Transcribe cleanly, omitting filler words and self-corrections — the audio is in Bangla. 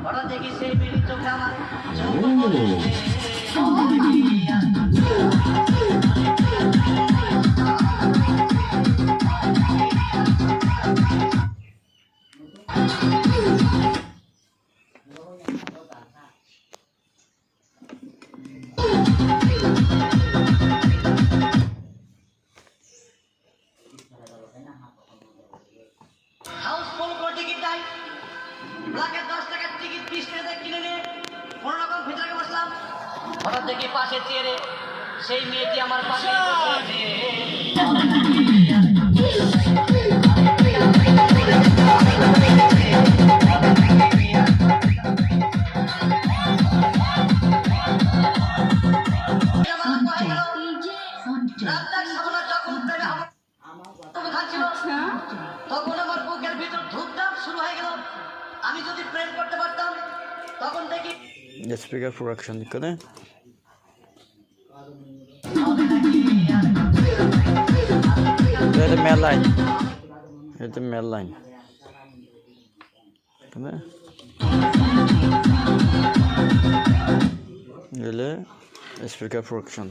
হঠাৎ দেখি সেই মেয়ের চোখে আমার হাউসফুল করে টিকিট দেয় ব্ল্যাকের 10 টাকার টিকিট 20 টাকা কিনে নিয়ে কোনো রকম ভিতরে বসলাম। হঠাৎ দেখি পাশে চেয়ারে সেই মেয়েটি আমার পাশে তখন আমার বুকের ভিতর ধূপধাপ শুরু হয়ে গেল। আমি যদি প্রেম করতে পারতাম তখন দেখি স্পিকার প্রোডাকশন করে এটা মেল লাইন গেলে স্পিকার প্রোডাকশন